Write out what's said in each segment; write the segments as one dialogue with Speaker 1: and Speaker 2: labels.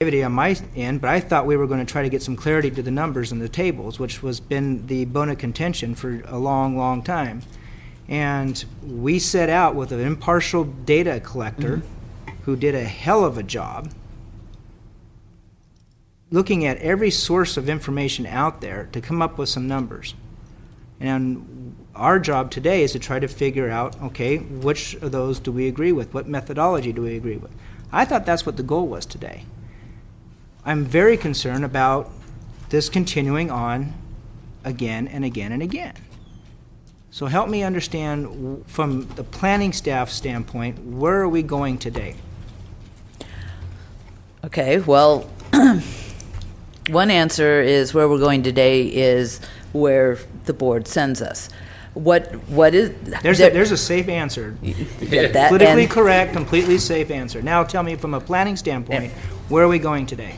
Speaker 1: activity on my end, but I thought we were going to try to get some clarity to the numbers and the tables, which was been the bone of contention for a long, long time. And we set out with an impartial data collector who did a hell of a job looking at every source of information out there to come up with some numbers. And our job today is to try to figure out, okay, which of those do we agree with? What methodology do we agree with? I thought that's what the goal was today. I'm very concerned about this continuing on again and again and again. So help me understand, from the planning staff standpoint, where are we going today?
Speaker 2: Okay, well, one answer is where we're going today is where the board sends us. What is
Speaker 1: there's a safe answer.
Speaker 2: that,
Speaker 1: Politically correct, completely safe answer. Now tell me, from a planning standpoint, where are we going today?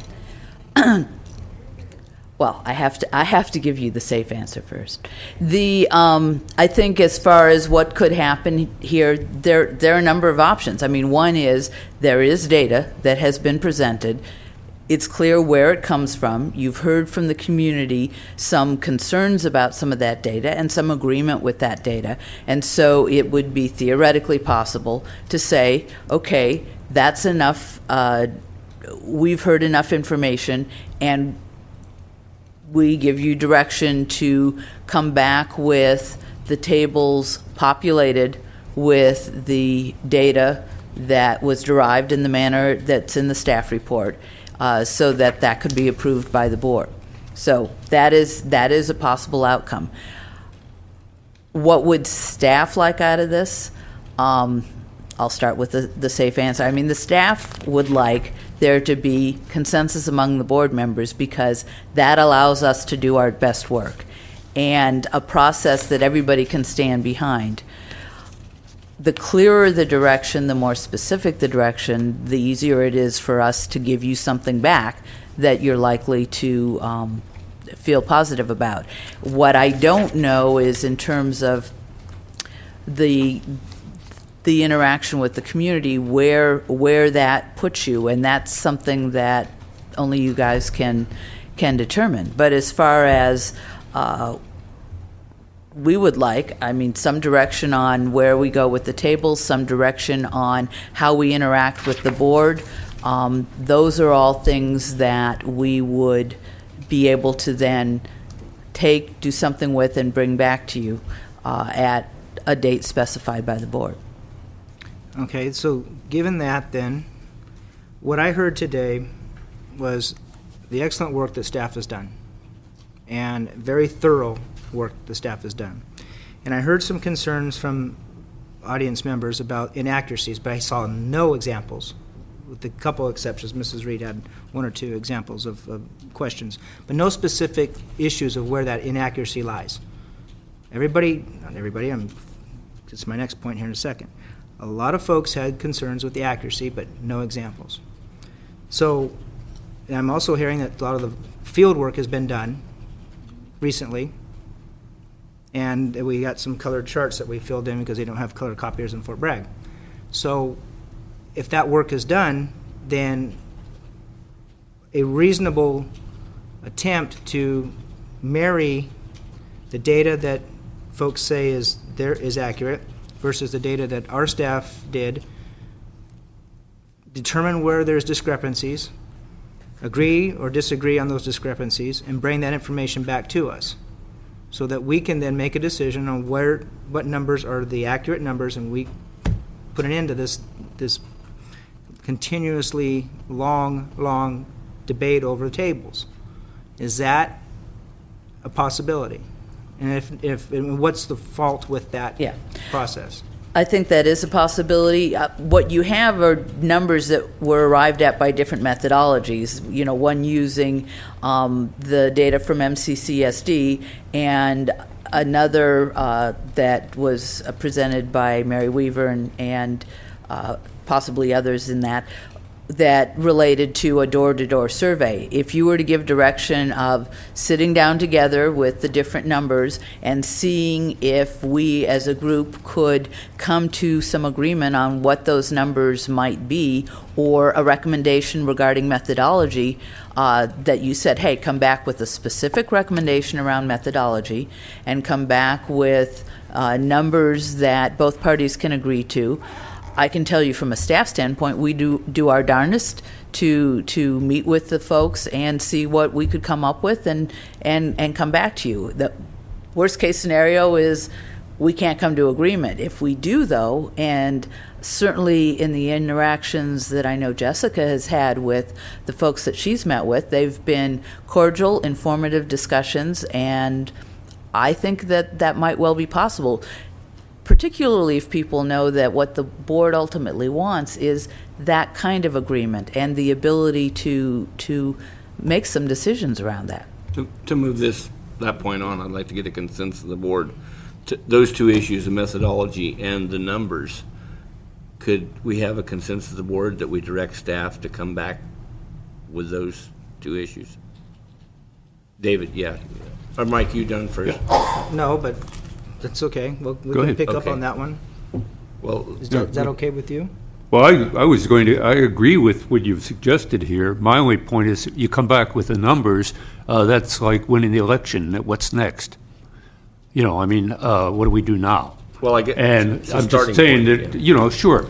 Speaker 2: Well, I have to give you the safe answer first. I think as far as what could happen here, there are a number of options. I mean, one is there is data that has been presented. It's clear where it comes from. You've heard from the community some concerns about some of that data and some agreement with that data. And so it would be theoretically possible to say, okay, that's enough. We've heard enough information, and we give you direction to come back with the tables populated with the data that was derived in the manner that's in the staff report, so that could be approved by the board. So that is a possible outcome. What would staff like out of this? I'll start with the safe answer. I mean, the staff would like there to be consensus among the board members, because that allows us to do our best work and a process that everybody can stand behind. The clearer the direction, the more specific the direction, the easier it is for us to give you something back that you're likely to feel positive about. What I don't know is, in terms of the interaction with the community, where that puts you, and that's something that only you guys can determine. But as far as we would like, I mean, some direction on where we go with the tables, some direction on how we interact with the board, those are all things that we would be able to then do something with and bring back to you at a date specified by the board.
Speaker 1: Okay, so given that, then, what I heard today was the excellent work that staff has done, and very thorough work the staff has done. And I heard some concerns from audience members about inaccuracies, but I saw no examples, with a couple exceptions. Mrs. Reed had one or two examples of questions, but no specific issues of where that inaccuracy lies. Not everybody, it's my next point here in a second. A lot of folks had concerns with the accuracy, but no examples. So, and I'm also hearing that a lot of the field work has been done recently, and we got some colored charts that we filled in because they don't have color copiers in Fort Bragg. So if that work is done, then a reasonable attempt to marry the data that folks say is accurate versus the data that our staff did, determine where there's discrepancies, agree or disagree on those discrepancies, and bring that information back to us so that we can then make a decision on what numbers are the accurate numbers, and we put an end to this continuously long debate over the tables. Is that a possibility? And what's the fault with that process?
Speaker 2: I think that is a possibility. What you have are numbers that were arrived at by different methodologies. You know, one using the data from MCCSD, and another that was presented by Mary Weaver and possibly others in that. that related to a door-to-door survey. If you were to give direction of sitting down together with the different numbers and seeing if we as a group could come to some agreement on what those numbers might be, or a recommendation regarding methodology, that you said, hey, come back with a specific recommendation around methodology and come back with numbers that both parties can agree to. I can tell you from a staff standpoint, we do our darndest to meet with the folks and see what we could come up with and come back to you. The worst case scenario is we can't come to agreement. If we do, though, and certainly in the interactions that I know Jessica has had with the folks that she's met with, they've been cordial, informative discussions, and I think that might well be possible, particularly if people know that what the board ultimately wants is that kind of agreement and the ability to make some decisions around that.
Speaker 3: To move that point on, I'd like to get a consensus of the board. Those two issues, the methodology and the numbers, could we have a consensus of the board that we direct staff to come back with those two issues? David, yeah. Or Mike, you done first?
Speaker 1: No, but that's okay. We
Speaker 4: Go
Speaker 1: can
Speaker 4: ahead.
Speaker 1: pick up
Speaker 3: Okay.
Speaker 1: on that one.
Speaker 3: Well,
Speaker 1: Is that okay with you?
Speaker 4: Well, I agree with what you've suggested here. My only point is, you come back with the numbers, that's like winning the election. What's next? You know, I mean, what do we do now?
Speaker 3: well, I get.
Speaker 4: And
Speaker 3: it's a
Speaker 4: I'm
Speaker 3: starting
Speaker 4: just saying
Speaker 3: point,
Speaker 4: that,
Speaker 3: yeah.
Speaker 4: sure,